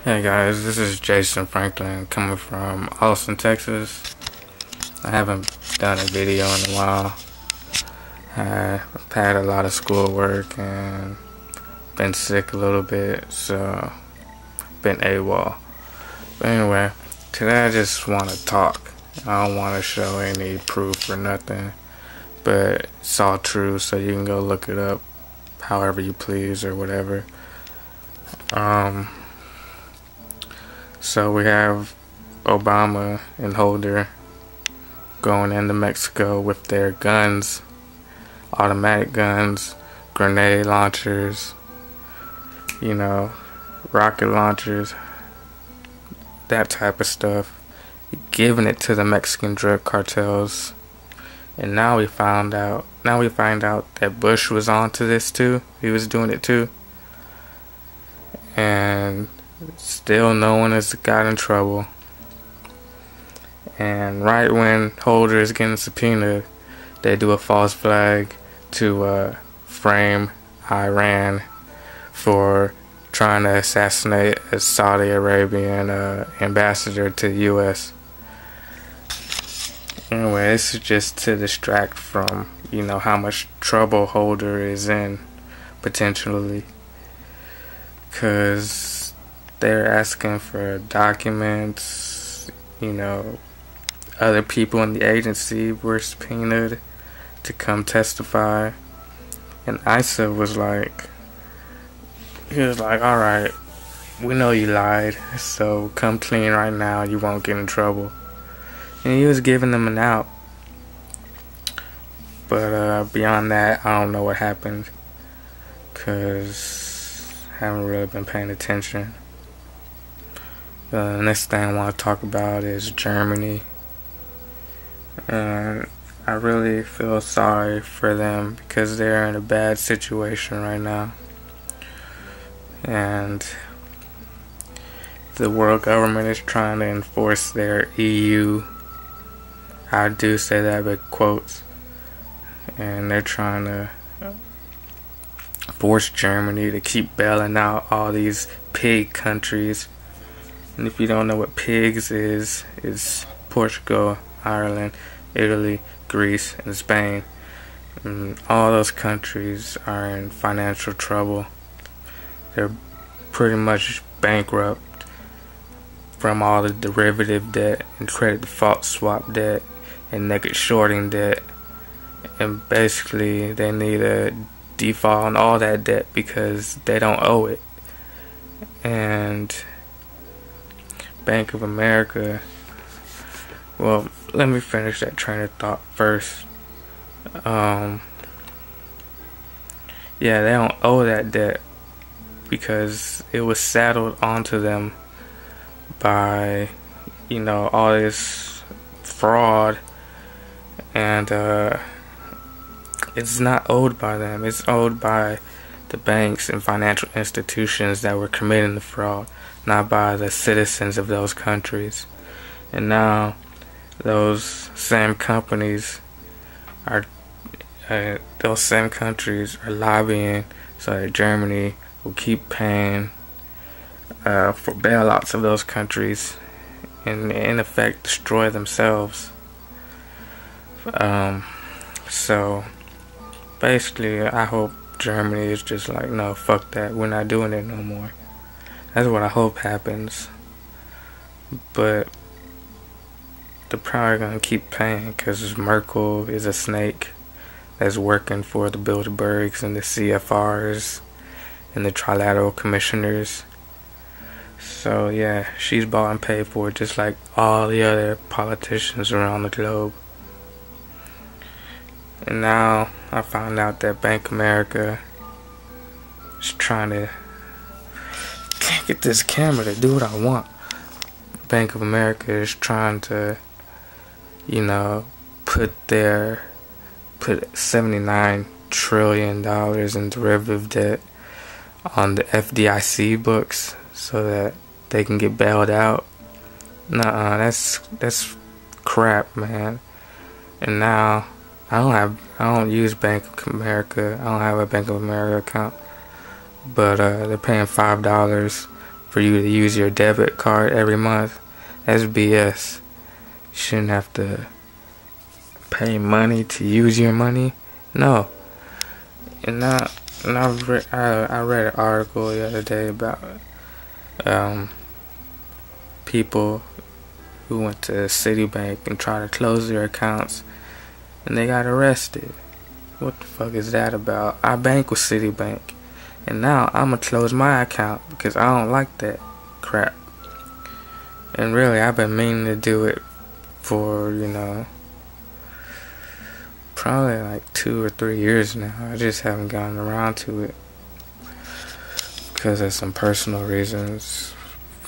Hey guys, this is Jason Franklin coming from Austin, Texas. I haven't done a video in a while. I've had a lot of schoolwork and been sick a little bit, so been AWOL. But anyway, today I just want to talk. I don't want to show any proof or nothing, but it's all true, so you can go look it up however you please or whatever. So we have Obama and Holder going into Mexico with their guns, automatic guns, grenade launchers, rocket launchers, that type of stuff, giving it to the Mexican drug cartels. And now we find out that Bush was onto this too. He was doing it too. And still no one has got in trouble. And right when Holder is getting subpoenaed, they do a false flag to frame Iran for trying to assassinate a Saudi Arabian ambassador to the U.S. Anyway, this is just to distract from, how much trouble Holder is in, potentially. Because they're asking for documents, other people in the agency were subpoenaed to come testify. And ISA was like, alright, we know you lied, so come clean right now, you won't get in trouble. And he was giving them an out. But beyond that, I don't know what happened, because I haven't really been paying attention. The next thing I want to talk about is Germany. And I really feel sorry for them because they're in a bad situation right now. And the world government is trying to enforce their EU. I do say that with quotes. And they're trying to force Germany to keep bailing out all these pig countries. And if you don't know what pigs is, it's Portugal, Ireland, Italy, Greece, and Spain. And all those countries are in financial trouble. They're pretty much bankrupt from all the derivative debt and credit default swap debt and naked shorting debt. And basically they need a default on all that debt because they don't owe it. And Bank of America, well, let me finish that train of thought first. Yeah, they don't owe that debt because it was saddled onto them by, all this fraud, and it's not owed by them. It's owed by the banks and financial institutions that were committing the fraud, not by the citizens of those countries. And now those same companies are lobbying so that Germany will keep paying for bailouts of those countries and in effect destroy themselves. So basically I hope Germany is just like, no, fuck that, we're not doing it no more. That's what I hope happens. But they're probably gonna keep paying because Merkel is a snake that's working for the Bilderbergs and the CFRs and the Trilateral Commissioners. So yeah, she's bought and paid for just like all the other politicians around the globe. And now I found out that Bank of America is trying to get this camera to do what I want. Bank of America is trying to, put $79 trillion in derivative debt on the FDIC books so that they can get bailed out. Nuh-uh, that's crap, man. And now I don't use Bank of America. I don't have a Bank of America account. But they're paying $5 for you to use your debit card every month. That's BS. You shouldn't have to pay money to use your money. No. And I read an article the other day about people who went to Citibank and tried to close their accounts, and they got arrested. What the fuck is that about? I bank with Citibank, and now I'm gonna close my account because I don't like that crap. And really, I've been meaning to do it for, probably like 2 or 3 years now. I just haven't gotten around to it because of some personal reasons,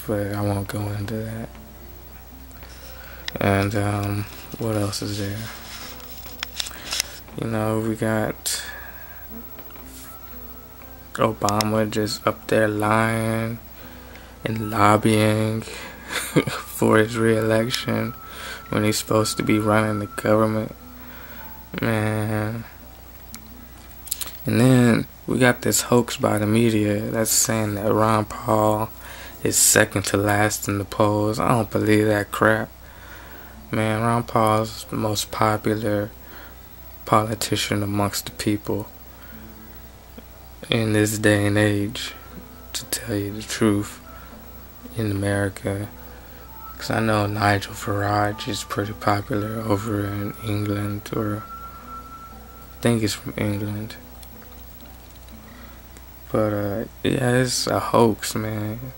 but I won't go into that. And what else is there? We got Obama just up there lying and lobbying for his re-election when he's supposed to be running the government. Man. And then we got this hoax by the media that's saying that Ron Paul is second to last in the polls. I don't believe that crap. Man, Ron Paul's the most popular politician amongst the people in this day and age, to tell you the truth, in America. Because I know Nigel Farage is pretty popular over in England, or I think he's from England. But yeah, it's a hoax, man.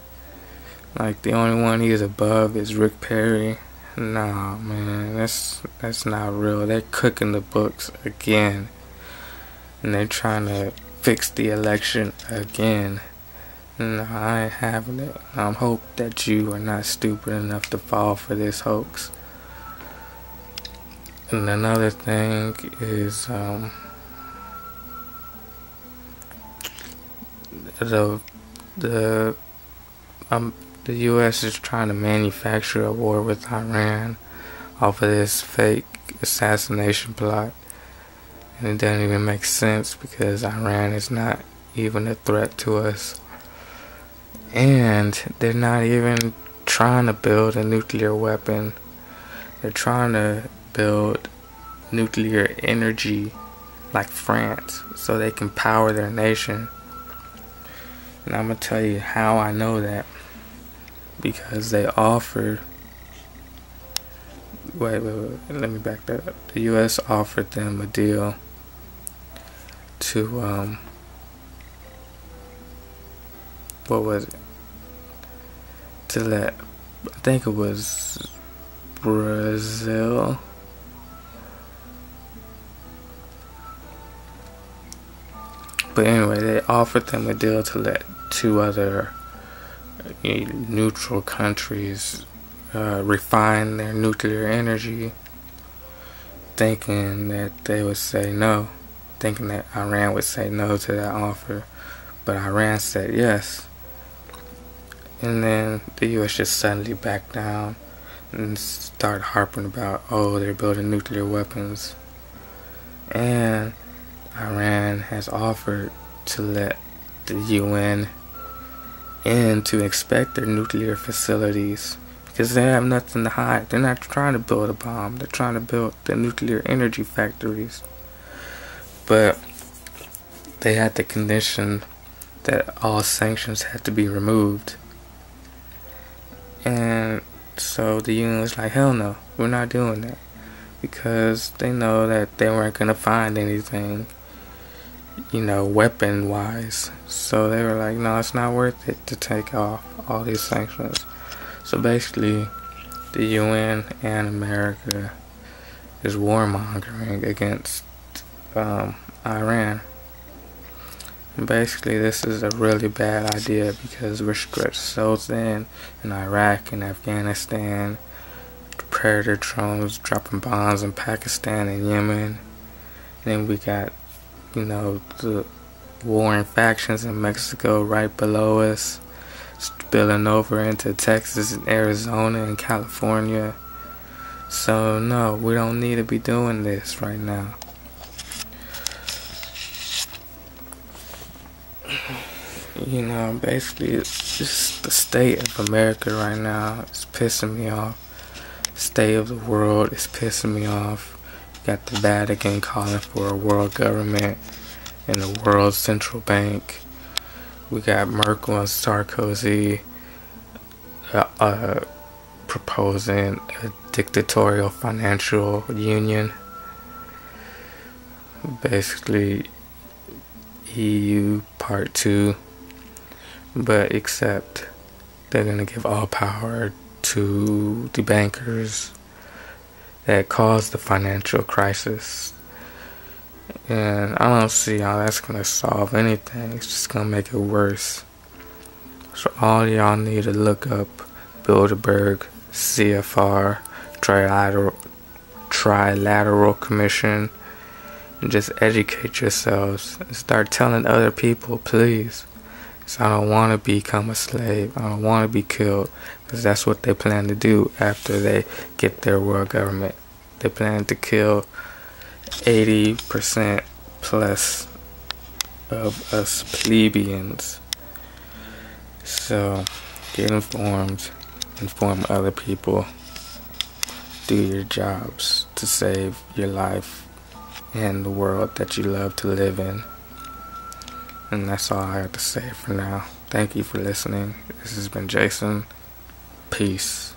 Like, the only one he is above is Rick Perry. Nah, man, that's not real. They're cooking the books again, and they're trying to fix the election again. No, I ain't having it. I hope that you are not stupid enough to fall for this hoax. And another thing is the U.S. is trying to manufacture a war with Iran off of this fake assassination plot. And it doesn't even make sense because Iran is not even a threat to us. And they're not even trying to build a nuclear weapon. They're trying to build nuclear energy like France so they can power their nation. And I'm going to tell you how I know that. Because they offered... Wait, let me back that up. The U.S. offered them a deal to, what was it? To let, I think it was Brazil. But anyway, they offered them a deal to let 2 other neutral countries refine their nuclear energy, thinking that they would say no, thinking that Iran would say no to that offer, but Iran said yes. And then the U.S. just suddenly backed down and started harping about, oh, they're building nuclear weapons. And Iran has offered to let the UN in to inspect their nuclear facilities because they have nothing to hide. They're not trying to build a bomb. They're trying to build the nuclear energy factories. But they had the condition that all sanctions had to be removed. And so the UN was like, hell no, we're not doing that. Because they know that they weren't going to find anything, weapon-wise. So they were like, no, it's not worth it to take off all these sanctions. So basically, the UN and America is warmongering against Iran. And basically, this is a really bad idea because we're stretched so thin in Iraq and Afghanistan. Predator drones dropping bombs in Pakistan and Yemen. And then we got, the warring factions in Mexico right below us, spilling over into Texas and Arizona and California. So no, we don't need to be doing this right now. Basically, it's just the state of America right now. It's pissing me off. The state of the world is pissing me off. You got the Vatican calling for a world government and a world central bank. We got Merkel and Sarkozy proposing a dictatorial financial union. Basically, EU Part 2. But except they're going to give all power to the bankers that caused the financial crisis. And I don't see how that's going to solve anything. It's just going to make it worse. So all y'all need to look up Bilderberg, CFR, Trilateral Commission, and just educate yourselves and start telling other people, please. So I don't want to become a slave. I don't want to be killed, because that's what they plan to do after they get their world government. They plan to kill 80% plus of us plebeians. So get informed, inform other people, do your jobs to save your life and the world that you love to live in. And that's all I have to say for now. Thank you for listening. This has been Jason. Peace.